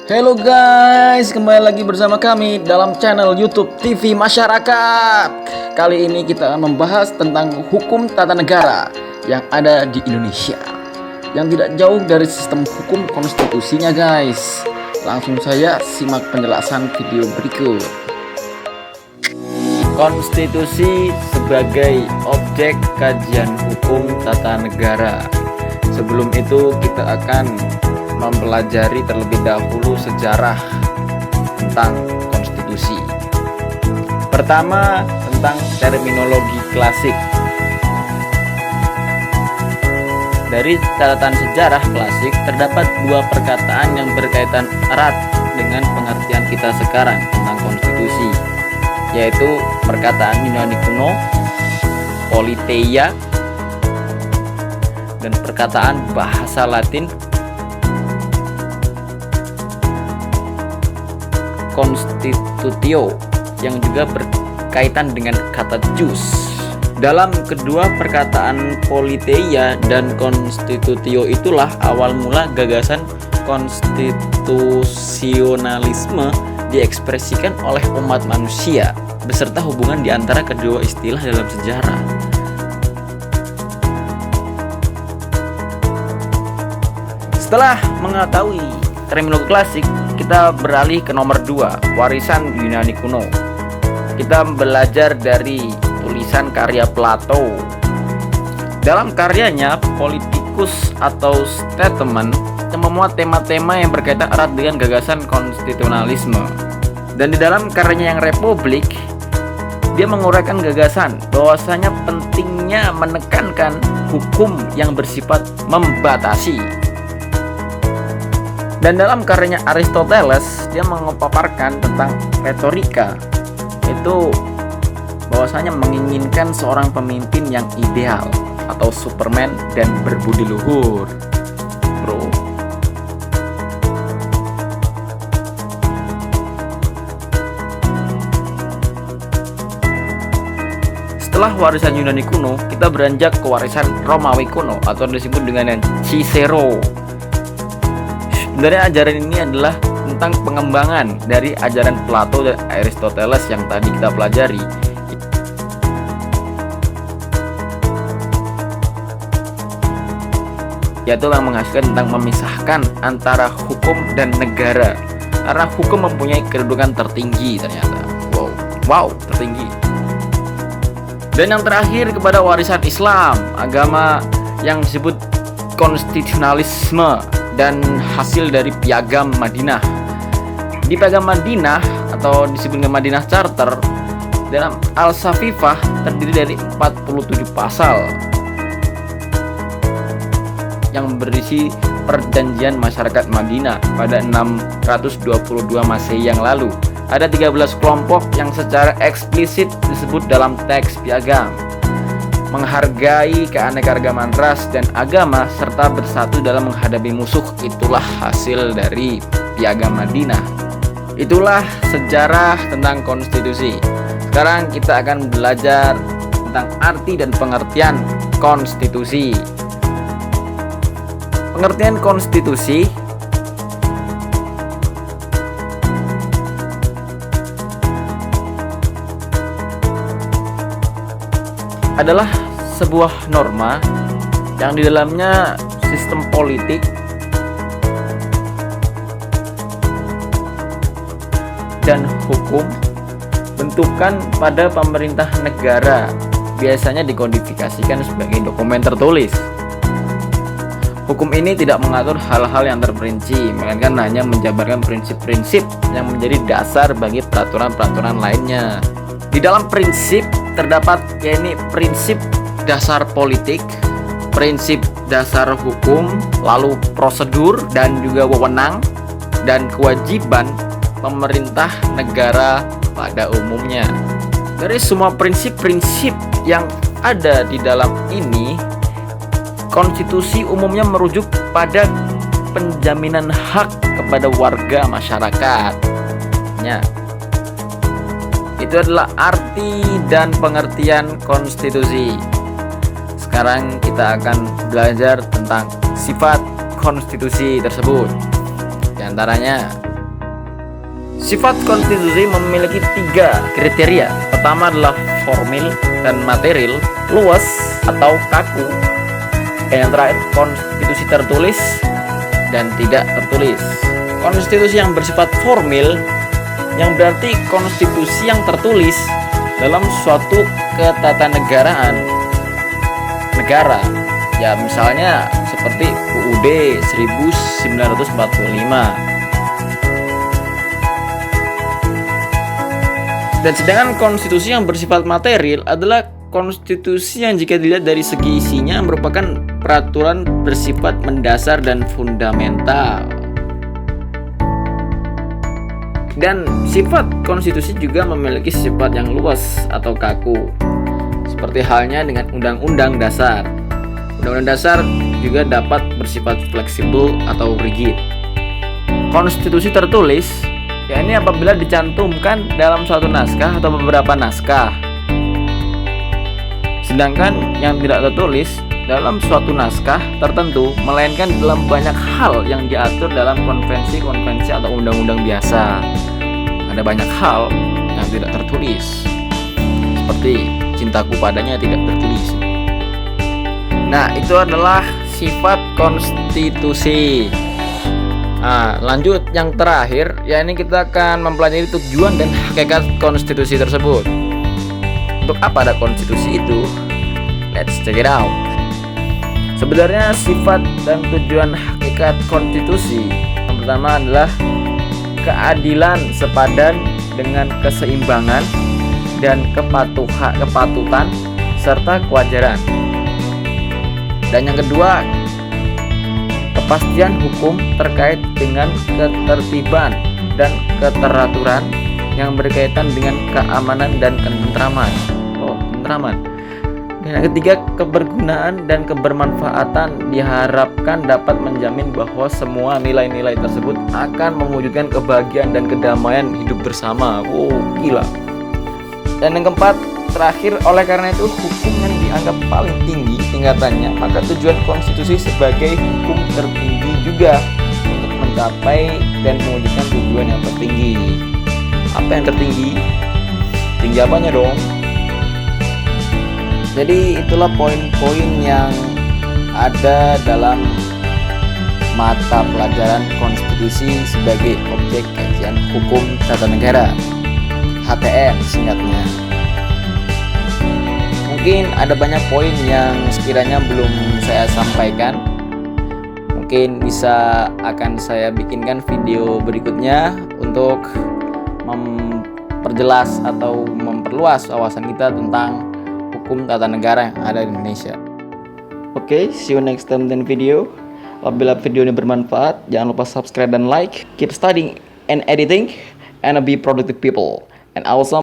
Halo guys, kembali lagi bersama kami dalam channel YouTube TV Masyarakat. Kali ini kita akan membahas tentang hukum tata negara yang ada di Indonesia, yang tidak jauh dari sistem hukum konstitusinya guys. Langsung saja simak penjelasan video berikut. Konstitusi sebagai objek kajian hukum tata negara. Sebelum itu kita akan mempelajari terlebih dahulu sejarah tentang konstitusi. Pertama, tentang terminologi klasik. Dari catatan sejarah klasik terdapat dua perkataan yang berkaitan erat dengan pengertian kita sekarang tentang konstitusi, yaitu perkataan Yunani kuno politeia dan perkataan bahasa Latin constitutio yang juga berkaitan dengan kata jus. Dalam kedua perkataan politeia dan constitutio itulah awal mula gagasan konstitusionalisme diekspresikan oleh umat manusia beserta hubungan di antara kedua istilah dalam sejarah. Setelah mengetahui terminologi klasik, kita beralih ke nomor 2, warisan Yunani kuno. Kita belajar dari tulisan karya Plato. Dalam karyanya Politikus atau Statement yang memuat tema-tema yang berkaitan erat dengan gagasan konstitusionalisme. Dan di dalam karyanya yang Republik, dia menguraikan gagasan bahwasanya pentingnya menekankan hukum yang bersifat membatasi. Dan dalam karyanya Aristoteles, dia memaparkan tentang retorika, itu bahwasanya menginginkan seorang pemimpin yang ideal atau Superman dan berbudi luhur, bro. Setelah warisan Yunani kuno, kita beranjak ke warisan Romawi kuno atau disebut dengan Cicero. Sebenarnya ajaran ini adalah tentang pengembangan dari ajaran Plato dan Aristoteles yang tadi kita pelajari, yaitu yang menghasilkan tentang memisahkan antara hukum dan negara, karena hukum mempunyai kedudukan tertinggi ternyata. Wow, tertinggi. Dan yang terakhir kepada warisan Islam, agama yang disebut konstitusionalisme dan hasil dari Piagam Madinah. Di Piagam Madinah atau disebut dengan Madinah Charter dalam Al-Safifah terdiri dari 47 pasal yang berisi perjanjian masyarakat Madinah pada 622 Masehi yang lalu. Ada 13 kelompok yang secara eksplisit disebut dalam teks piagam, menghargai keanekaragaman ras dan agama serta bersatu dalam menghadapi musuh. Itulah hasil dari Piagam Madinah. Itulah sejarah tentang konstitusi. Sekarang kita akan belajar tentang arti dan pengertian konstitusi. Pengertian konstitusi adalah sebuah norma yang di dalamnya sistem politik dan hukum bentukan pada pemerintah negara, biasanya dikodifikasikan sebagai dokumen tertulis. Hukum ini tidak mengatur hal-hal yang terperinci, melainkan hanya menjabarkan prinsip-prinsip yang menjadi dasar bagi peraturan-peraturan lainnya. Di dalam prinsip terdapat yakni prinsip dasar politik, prinsip dasar hukum, lalu prosedur dan juga wewenang dan kewajiban pemerintah negara pada umumnya. Dari semua prinsip-prinsip yang ada di dalam ini, konstitusi umumnya merujuk pada penjaminan hak kepada warga masyarakatnya. Itu adalah arti dan pengertian konstitusi. Sekarang kita akan belajar tentang sifat konstitusi tersebut. Di antaranya Sifat konstitusi memiliki 3 kriteria. Pertama adalah formil dan material, luas atau kaku. Dan yang terakhir, konstitusi tertulis dan tidak tertulis. Konstitusi yang bersifat formil, yang berarti konstitusi yang tertulis dalam suatu ketatanegaraan negara. Ya misalnya seperti UUD 1945. Dan sedangkan konstitusi yang bersifat material adalah konstitusi yang jika dilihat dari segi isinya merupakan peraturan bersifat mendasar dan fundamental. Dan sifat konstitusi juga memiliki sifat yang luas atau kaku, seperti halnya dengan undang-undang dasar. Undang-undang dasar juga dapat bersifat fleksibel atau rigid. Konstitusi tertulis, ya ini apabila dicantumkan dalam suatu naskah atau beberapa naskah. Sedangkan yang tidak tertulis dalam suatu naskah tertentu, melainkan dalam banyak hal yang diatur dalam konvensi-konvensi atau undang-undang biasa. Ada banyak hal yang tidak tertulis, seperti cintaku padanya tidak tertulis. Nah, itu adalah sifat konstitusi. Nah, lanjut yang terakhir, ya ini kita akan mempelajari tujuan dan hakikat konstitusi tersebut. Untuk apa ada konstitusi itu? Let's check it out. Sebenarnya sifat dan tujuan hakikat konstitusi yang pertama adalah keadilan sepadan dengan keseimbangan dan kepatutan serta kewajaran. Dan yang kedua, kepastian hukum terkait dengan ketertiban dan keteraturan yang berkaitan dengan keamanan dan ketentraman. Ketentraman. Dan yang ketiga, kebergunaan dan kebermanfaatan diharapkan dapat menjamin bahwa semua nilai-nilai tersebut akan mewujudkan kebahagiaan dan kedamaian hidup bersama. Gila. Dan yang keempat, terakhir, oleh karena itu hukum yang dianggap paling tinggi tingkatannya, maka tujuan konstitusi sebagai hukum tertinggi juga untuk mencapai dan mewujudkan tujuan yang tertinggi. Apa yang tertinggi? Tinggi apanya dong? Jadi itulah poin-poin yang ada dalam mata pelajaran konstitusi sebagai objek kajian hukum tata negara, HTN singkatnya. Mungkin ada banyak poin yang sekiranya belum saya sampaikan. Mungkin akan saya bikinkan video berikutnya untuk memperjelas atau memperluas wawasan kita tentang hukum tata negara yang ada di Indonesia. Oke, see you next time in video. Apabila video ini bermanfaat, jangan lupa subscribe dan like. Keep studying and editing and be productive people. And also